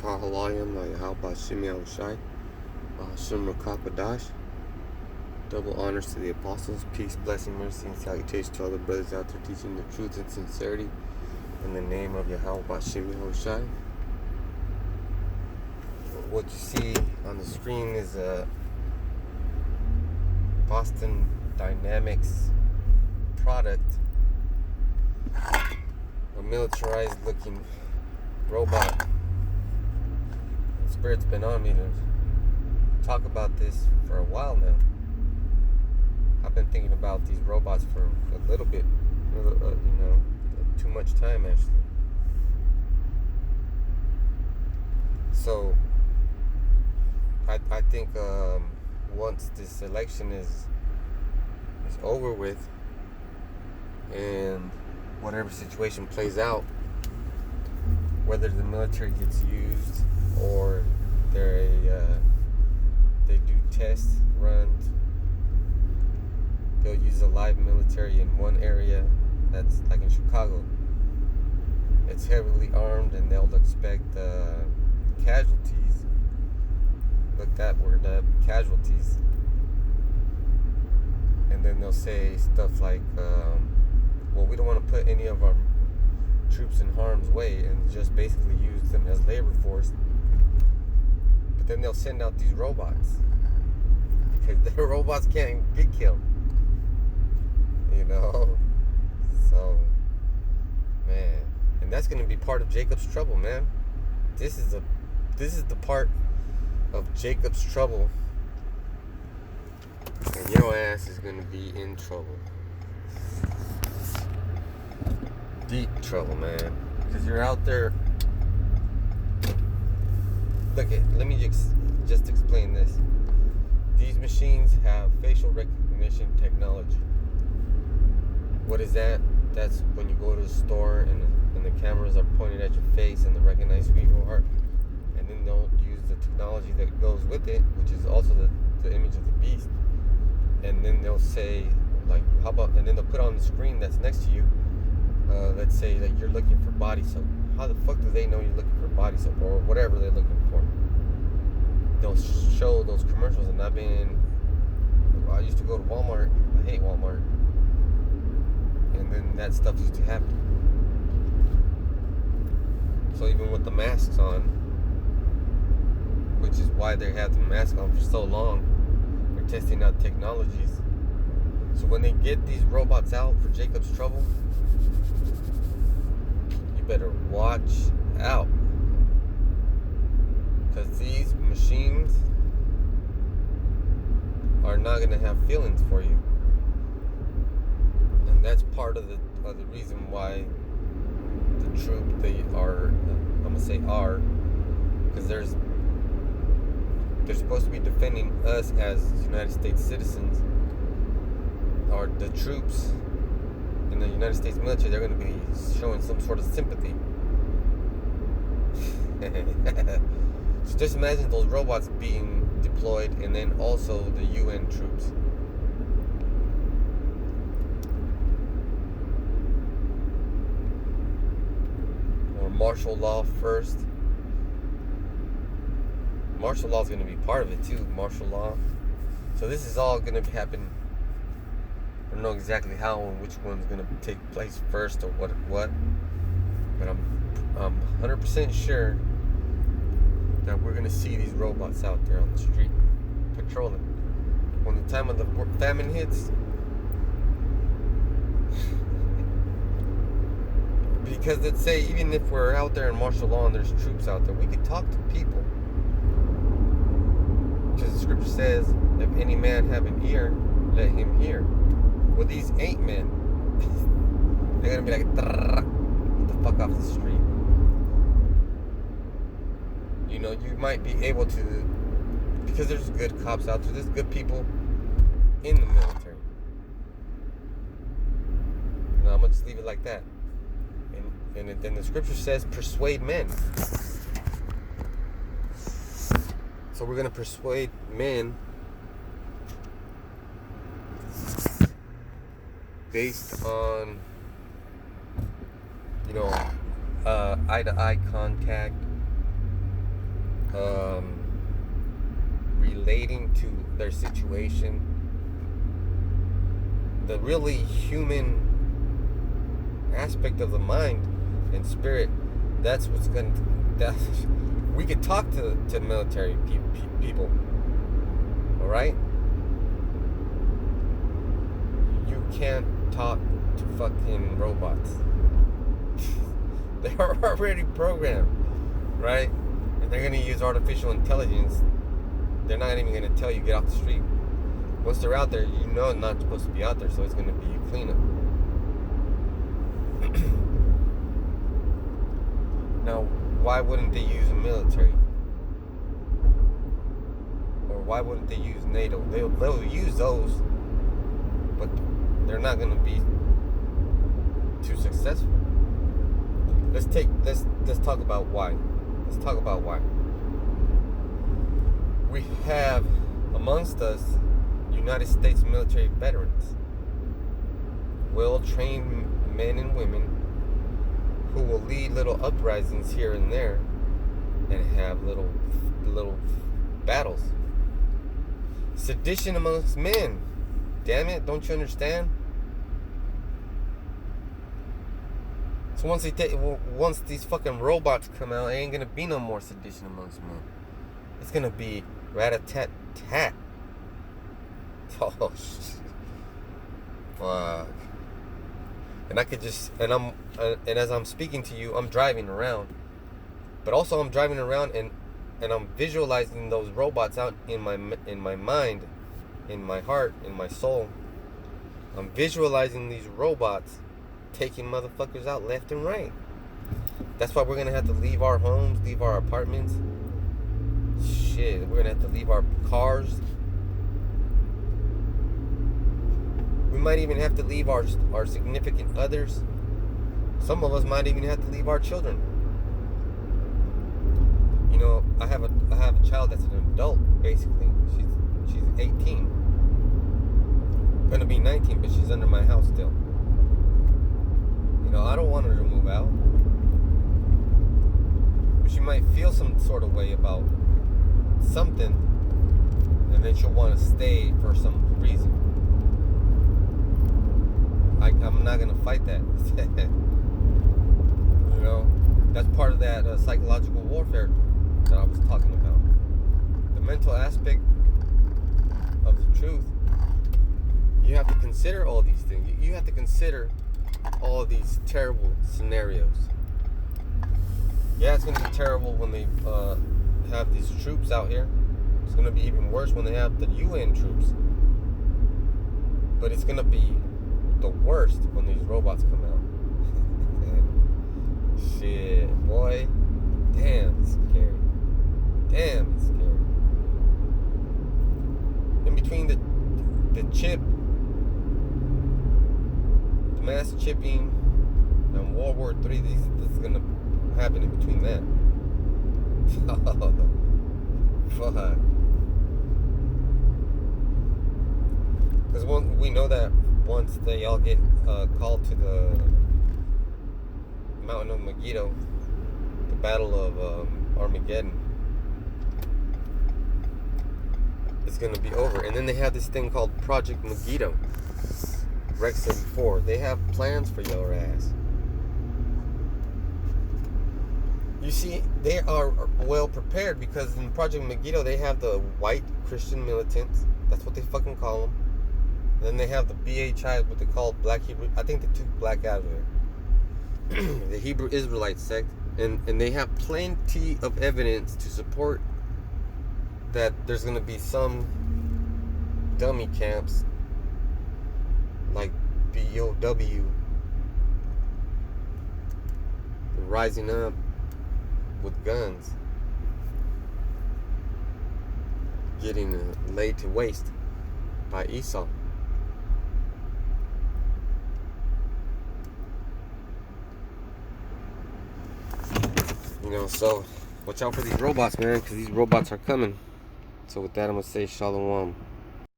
Kahalayam Layahalba Shimei Shai, Shimra Kakadash. Double honors to the apostles, peace, blessing, mercy, and salutation to all the brothers out there teaching the truth and sincerity in the name of Yahweh Shimei Shai. What you see on the screen is a Boston Dynamics product, a militarized looking robot. Spirit's been on me to talk about this for a while now. I've been thinking about these robots for a little bit, too much time actually. So I think once this election is over with and whatever situation plays out, whether the military gets used or they do test runs, they'll use a live military in one area that's like in Chicago. It's heavily armed and they'll expect casualties. Look that word up, casualties. And then they'll say stuff like, well, we don't want to put any of our troops in harm's way, and just basically use them as labor force. But then they'll send out these robots because the robots can't get killed, so man, and that's going to be part of Jacob's trouble, man. This is the part of Jacob's trouble, and your ass is going to be in trouble. Deep trouble, man, because you're out there. Let me just explain this. These machines have facial recognition technology. What is that? That's when you go to the store and the cameras are pointed at your face and they recognize who you are, and then they'll use the technology that goes with it, which is also the image of the beast, and then they'll say, like, how about, and then they'll put on the screen that's next to you. Let's say that you're looking for body soap. How the fuck do they know you're looking for body soap or whatever they're looking for? They'll show those commercials, and I used to go to Walmart. I hate Walmart. And then that stuff used to happen. So even with the masks on, which is why they had the mask on for so long, they're testing out technologies. So when they get these robots out for Jacob's trouble, you better watch out, because these machines are not going to have feelings for you, and that's part of the reason why the troop they are, I'm gonna say are, because they're supposed to be defending us as United States citizens. Or the troops in the United States military, they're going to be showing some sort of sympathy. So just imagine those robots being deployed, and then also the UN troops. Or martial law first. Martial law is going to be part of it too, martial law. So this is all going to happen. I don't know exactly how and which one's going to take place first or what, but I'm 100% sure that we're going to see these robots out there on the street patrolling when the time of the famine hits. Because let's say even if we're out there in martial law and there's troops out there, we could talk to people, because the scripture says, if any man have an ear, let him hear. Well, these ain't men. They're gonna be like, get the fuck off the street. You might be able to, because there's good cops out there, there's good people in the military. I'm gonna just leave it like that. And then the scripture says, persuade men. So we're gonna persuade men based on, eye-to-eye contact, relating to their situation, the really human aspect of the mind and spirit, that's what's going to, that we could talk to military people, all right? You can't talk to fucking robots. They're already programmed, right? And they're going to use artificial intelligence. They're not even going to tell you get off the street. Once they're out there, you know not supposed to be out there, so it's going to be a cleanup. Now, why wouldn't they use a military? Or why wouldn't they use NATO? They'll use those, but they're not going to be too successful. Let's talk about why. Let's talk about why. We have amongst us United States military veterans, well-trained men and women who will lead little uprisings here and there and have little battles. Sedition amongst men. Damn it, don't you understand? So once these fucking robots come out, it ain't gonna be no more sedition amongst men. It's gonna be rat-a-tat-tat. Oh, fuck. And I could just, and as I'm speaking to you, I'm driving around. But also I'm driving around and I'm visualizing those robots out in my mind, in my heart, in my soul. I'm visualizing these robots taking motherfuckers out left and right. That's why we're gonna have to leave our homes, leave our apartments. Shit, we're gonna have to leave our cars. We might even have to leave our significant others. Some of us might even have to leave our children. You know, I have a child that's an adult, basically. She's 18. Gonna be 19, but she's under my house still. You know, I don't want her to move out. But she might feel some sort of way about something, and then she'll want to stay for some reason. I'm not gonna fight that. You know, that's part of that psychological warfare that I was talking about. The mental aspect of the truth. You have to consider all these things. You have to consider all these terrible scenarios. Yeah, it's gonna be terrible when they have these troops out here. It's gonna be even worse when they have the UN troops. But it's gonna be the worst when these robots come out. Shit, boy. Damn, it's scary. Damn, it's scary. In between the chip, the mass chipping, and World War III, this is gonna happen in between that. Fuck. Because we know that once they all get called to the mountain of Megiddo, the battle of Armageddon, it's going to be over. And then they have this thing called Project Megiddo. Rex said before, they have plans for your ass. You see, they are well prepared because in Project Megiddo, they have the white Christian militants. That's what they fucking call them. And then they have the BHI, what they call Black Hebrew. I think they took black out of there. The Hebrew Israelite sect. And they have plenty of evidence to support that there's going to be some dummy camps like BOW rising up with guns, getting laid to waste by Esau. You know, so watch out for these robots, man, because these robots are coming. So with that, I'm going to say shalom.